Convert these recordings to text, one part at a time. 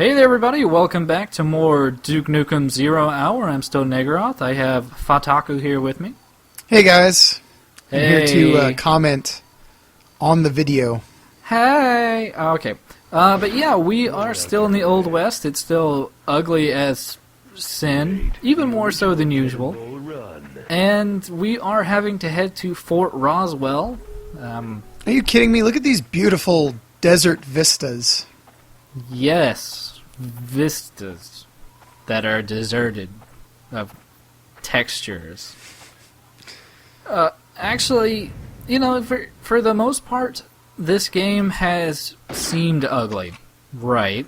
Hey there, everybody! Welcome back to more Duke Nukem 0 Hour. I'm still Negaroth. I have Fataku here with me. Hey guys, I'm Hey. here to comment on the video. Hey! Okay. But yeah, we are still in the Old West. It's still ugly as sin, even more so than usual. And we are having to head to Fort Roswell. Are you kidding me? Look at these beautiful desert vistas. Yes, vistas that are deserted of textures. Actually, you know, for the most part, this game has seemed ugly, right?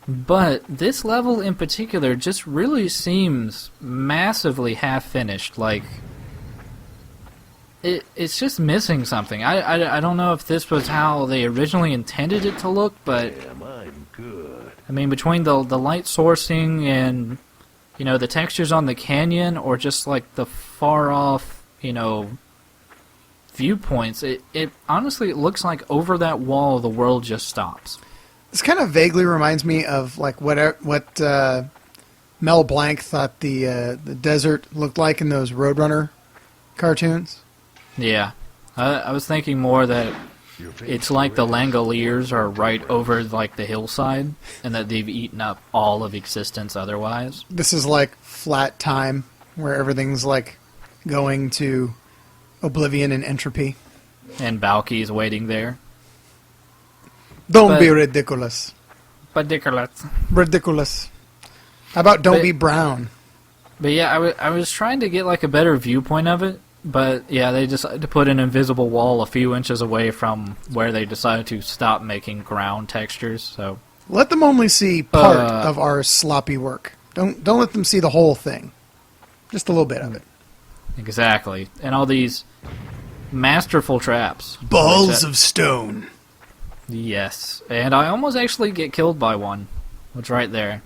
But this level in particular just really seems massively half-finished. Like, it's just missing something. I don't know if this was how they originally intended it to look, but I mean, between the light sourcing and, you know, the textures on the canyon, or just like the far off, you know, viewpoints, it honestly, it looks like over that wall the world just stops. This kind of vaguely reminds me of like what Mel Blanc thought the desert looked like in those Roadrunner cartoons. Yeah, I was thinking more that it's like the Langoliers are right over like the hillside, and that they've eaten up all of existence otherwise. This is like flat time, where everything's like going to oblivion and entropy. And Balky's waiting there. Don't be ridiculous. Ridiculous. Ridiculous. How about don't be brown? But yeah, I was trying to get like a better viewpoint of it. But yeah, they decided to put an invisible wall a few inches away from where they decided to stop making ground textures. So let them only see part of our sloppy work. Don't let them see the whole thing. Just a little bit of it. Exactly. And all these masterful traps. Balls of stone. Yes. And I almost actually get killed by one. It's right there.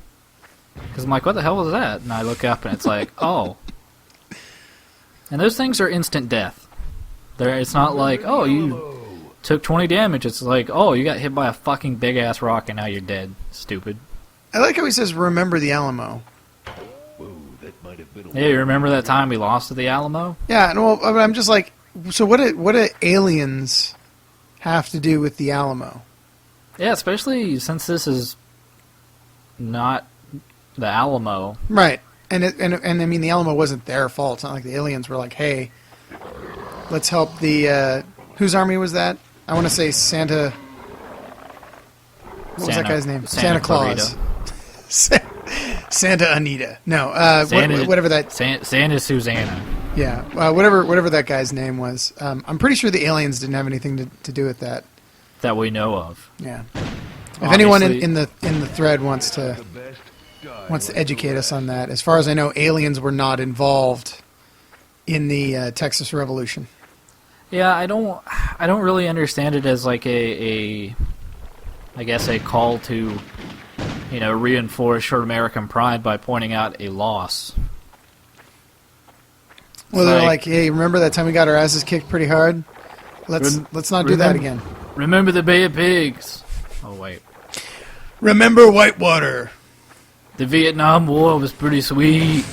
Because I'm like, what the hell was that? And I look up and it's like, oh. And those things are instant death. It's not like, oh, you took 20 damage. It's like, oh, you got hit by a fucking big-ass rock and now you're dead. Stupid. I like how he says, remember the Alamo. Yeah, you remember that time we lost to the Alamo? Yeah, and well, I'm just like, so what do aliens have to do with the Alamo? Yeah, especially since this is not the Alamo. Right. And I mean, the Alamo wasn't their fault. It's not like the aliens were like, hey, let's help the... whose army was that? I want to say Santa... What was that guy's name? Santa Claus. Santa Anita. No, whatever that... Santa Susanna. Yeah, whatever that guy's name was. I'm pretty sure the aliens didn't have anything to do with that. That we know of. Yeah. If anyone in the thread wants to educate us on that. As far as I know, aliens were not involved in the Texas Revolution. Yeah, I don't really understand it as like I guess a call to, you know, reinforce your American pride by pointing out a loss. Well, they're like, hey, remember that time we got our asses kicked pretty hard? Let's not do that again. Remember the Bay of Pigs. Oh wait. Remember Whitewater. The Vietnam War was pretty sweet.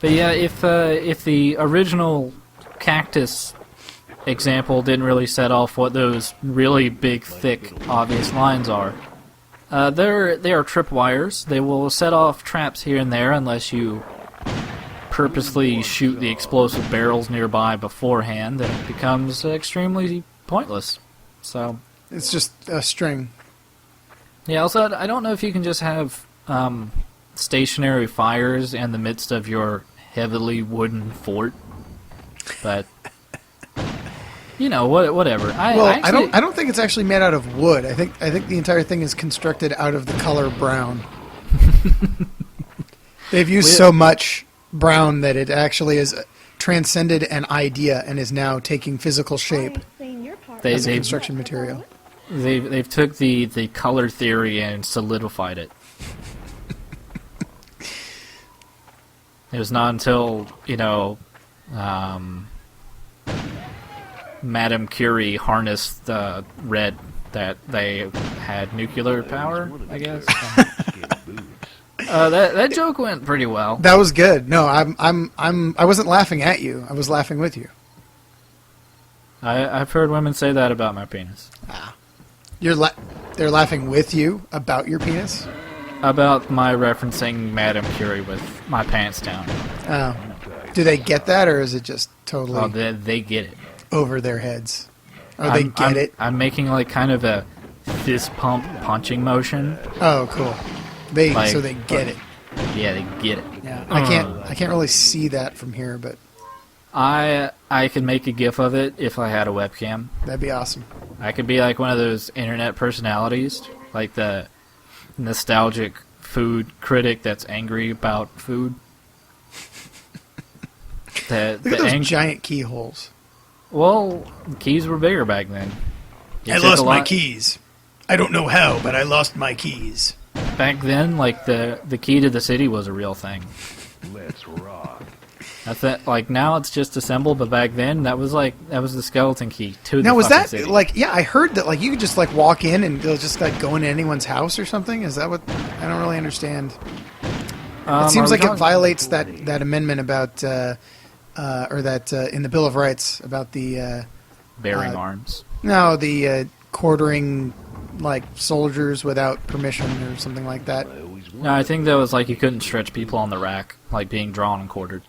But yeah, if the original cactus example didn't really set off what those really big, thick, obvious lines are, they are tripwires. They will set off traps here and there unless you purposely shoot the explosive barrels nearby beforehand, then it becomes extremely pointless. So it's just a string. Yeah, also, I don't know if you can just have stationary fires in the midst of your heavily wooden fort, but you know, whatever. I don't think it's actually made out of wood. I think the entire thing is constructed out of the color brown. They've used so much brown that it actually has transcended an idea and is now taking physical shape as a construction material. They've took the color theory and solidified it. It was not until, you know, Madame Curie harnessed the red that they had nuclear power, I guess. That joke went pretty well. That was good. No, I wasn't laughing at you. I was laughing with you. I've heard women say that about my penis. They're laughing with you about your penis? About my referencing Madame Curie with my pants down. Oh. Do they get that, or is it just totally... Oh, they get it. Over their heads? Oh, they get it? I'm making like kind of a fist pump punching motion. Oh, cool. So they get it. Yeah, they get it. Yeah. I can't really see that from here, but... I could make a GIF of it if I had a webcam. That'd be awesome. I could be like one of those internet personalities, like the nostalgic food critic that's angry about food. Look at those giant keyholes. Well, keys were bigger back then. I lost my keys. I don't know how, but I lost my keys. Back then, like the key to the city was a real thing. Let's rock. That's it. Like now, it's just a symbol, but back then, that was the skeleton key to the now, was that city. like? Yeah, I heard that like you could just like walk in and they'll just like go into anyone's house or something. Is that what? I don't really understand. It seems like it violates that amendment about or that in the Bill of Rights about the bearing arms. No, the quartering like soldiers without permission or something like that. No, I think that was like you couldn't stretch people on the rack, like being drawn and quartered.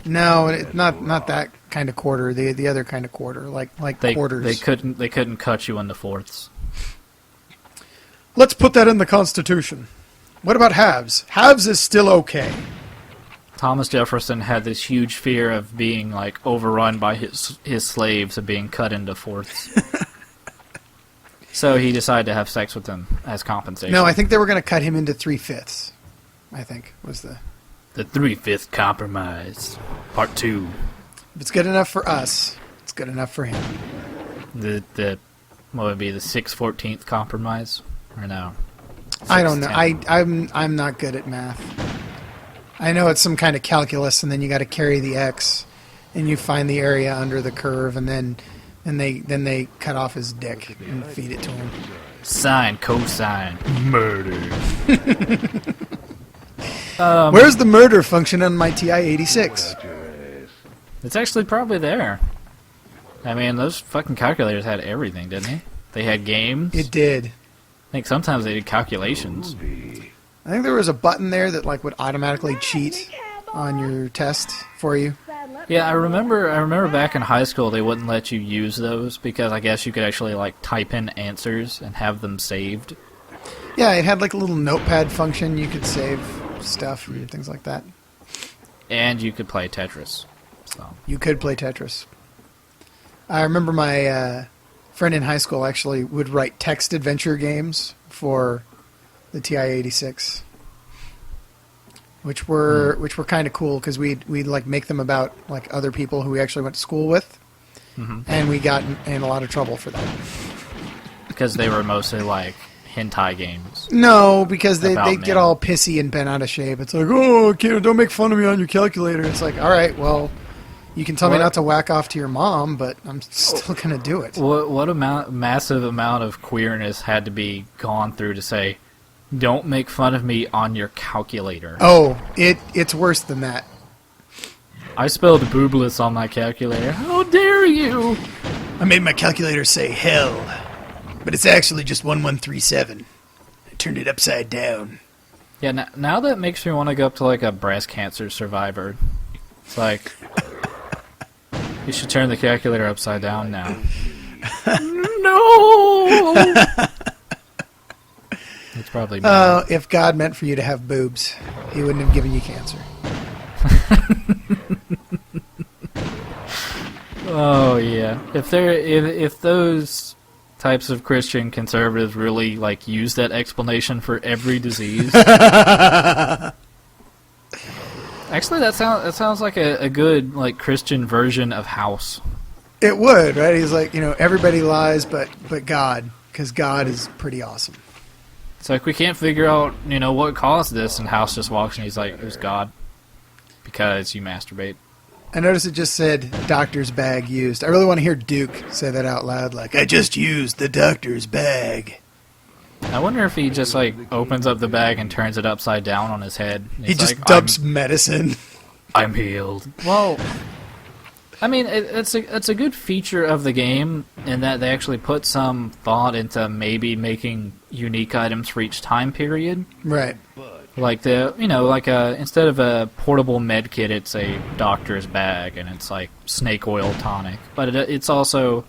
No, not that kind of quarter. The other kind of quarter, like quarters. They couldn't cut you into fourths. Let's put that in the Constitution. What about halves? Halves is still okay. Thomas Jefferson had this huge fear of being like overrun by his slaves and being cut into fourths. So he decided to have sex with them as compensation. No, I think they were going to cut him into 3/5. I think was the 3/5 compromise, part 2. If it's good enough for us, it's good enough for him. The what would be the 6/14 compromise, or no? I don't know. I'm not good at math. I know it's some kind of calculus, and then you got to carry the x, and you find the area under the curve, and then they cut off his dick and feed it to him. Sine, cosine, murder. Where's the murder function on my TI-86? It's actually probably there. I mean, those fucking calculators had everything, didn't they? They had games. It did. I think sometimes they did calculations. I think there was a button there that like would automatically cheat on your test for you. Yeah, I remember back in high school they wouldn't let you use those because I guess you could actually like type in answers and have them saved. Yeah, it had like a little notepad function. You could save stuff and things like that. And you could play Tetris. So you could play Tetris. I remember my friend in high school actually would write text adventure games for the TI-86, which were kind of cool because we'd like make them about like other people who we actually went to school with, and we got in a lot of trouble for that because they were mostly like hentai games. No, because they men. get all pissy and bent out of shape. It's like, oh, kid, don't make fun of me on your calculator. It's like, all right, well, you can tell me not to whack off to your mom, but I'm still gonna do it. What massive amount of queerness had to be gone through to say, don't make fun of me on your calculator? Oh, it's worse than that. I spelled boobless on my calculator. How dare you? I made my calculator say hell, but it's actually just 1137. I turned it upside down. Yeah, now that makes me want to go up to like a breast cancer survivor. It's like, you should turn the calculator upside down now. No! It's probably me. If God meant for you to have boobs, he wouldn't have given you cancer. Oh yeah. If those types of Christian conservatives really like use that explanation for every disease. Actually, that sounds like a good like Christian version of House. It would, right? He's like, everybody lies, but God, because God is pretty awesome. It's like we can't figure out, what caused this, and House just walks and he's like, it was God. Because you masturbate. I noticed it just said doctor's bag used. I really want to hear Duke say that out loud, like, I just used the doctor's bag. I wonder if he just like opens up the bag and turns it upside down on his head. He just dumps medicine. I'm healed. Well, I mean, it's a good feature of the game in that they actually put some thought into maybe making unique items for each time period. Right. Like instead of a portable med kit, it's a doctor's bag, and it's like snake oil tonic. But it's also,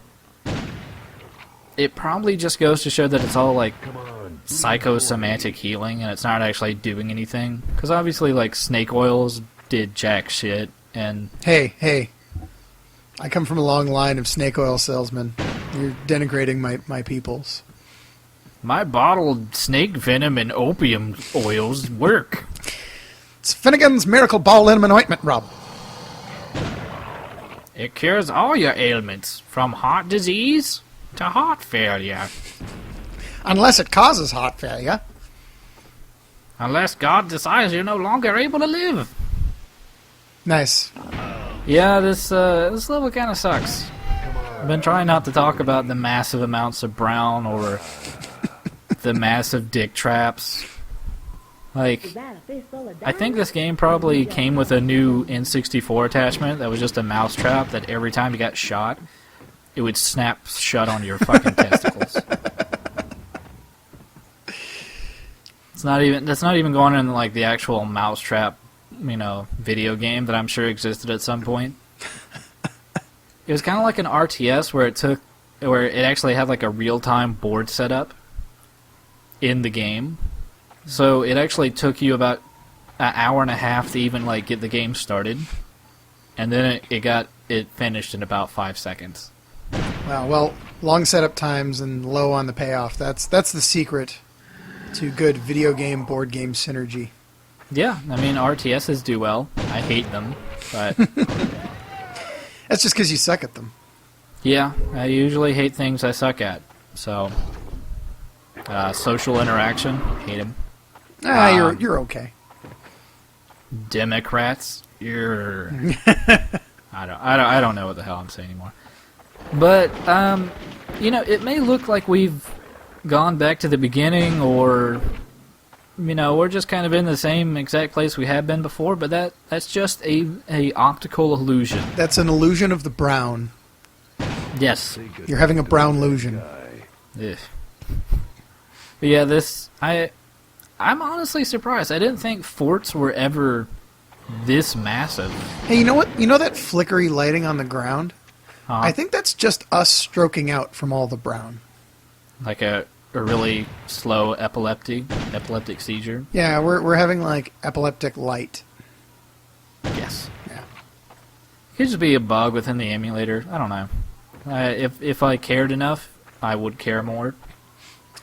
it probably just goes to show that it's all like psychosomatic healing, and it's not actually doing anything. Because obviously, like, snake oils did jack shit, and Hey. I come from a long line of snake oil salesmen. You're denigrating my peoples. my bottled snake venom and opium oils work. It's Finnegan's Miracle Ball Liniment Ointment, Rob. It cures all your ailments, from heart disease to heart failure. Unless it causes heart failure. Unless God decides you're no longer able to live. Nice. Yeah, this level kind of sucks. I've been trying not to talk about the massive amounts of brown or the massive dick traps. Like, I think this game probably came with a new N64 attachment that was just a mouse trap that every time you got shot, it would snap shut on your fucking testicles. That's not even going in like the actual mousetrap, video game that I'm sure existed at some point. It was kind of like an RTS where it actually had like a real-time board setup in the game. So it actually took you about an hour and a half to even like get the game started, and then it finished in about 5 seconds. Wow. Well, long setup times and low on the payoff. That's the secret to good video game board game synergy. Yeah, I mean RTSs do well. I hate them, but That's just because you suck at them. yeah, I usually hate things I suck at. So social interaction, hate them. You're okay. Democrats, you're. I don't know what the hell I'm saying anymore. But it may look like we've gone back to the beginning, or we're just kind of in the same exact place we have been before. But that's just a optical illusion. That's an illusion of the brown. Yes. You're having a brown illusion. Ugh. But yeah, I'm honestly surprised. I didn't think forts were ever this massive. Hey, you know what? You know that flickery lighting on the ground? Huh? I think that's just us stroking out from all the brown. Like a really slow epileptic seizure. Yeah, we're having like epileptic light. Yes. Yeah. Could just be a bug within the emulator. I don't know. If I cared enough, I would care more.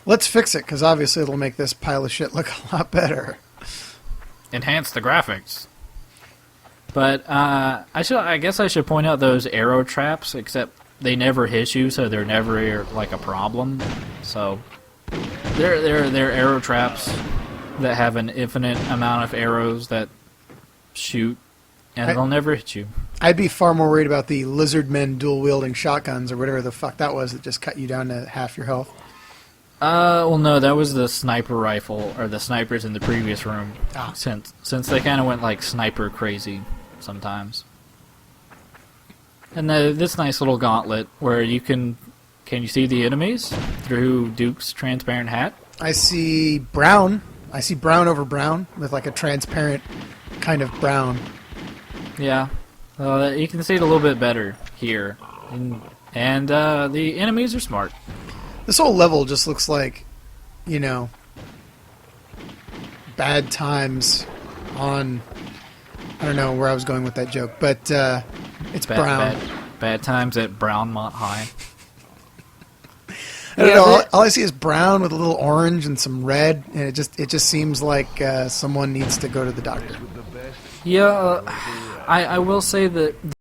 Let's fix it, because obviously it'll make this pile of shit look a lot better. Enhance the graphics. But I guess I should point out those arrow traps, except they never hit you, so they're never like a problem. So they're arrow traps that have an infinite amount of arrows that shoot, and they'll never hit you. I'd be far more worried about the lizard men dual-wielding shotguns or whatever the fuck that was that just cut you down to half your health. Well, no, that was the sniper rifle, or the snipers in the previous room. Ah. Since they kind of went like sniper crazy sometimes. And this nice little gauntlet where can you see the enemies through Duke's transparent hat? I see brown. I see brown over brown with like a transparent kind of brown. Yeah, you can see it a little bit better here, and the enemies are smart. This whole level just looks like, bad times on... I don't know where I was going with that joke, but it's brown. Bad times at Brownmont High. I don't know. All I see is brown with a little orange and some red, and it just seems like someone needs to go to the doctor. Yeah, I will say that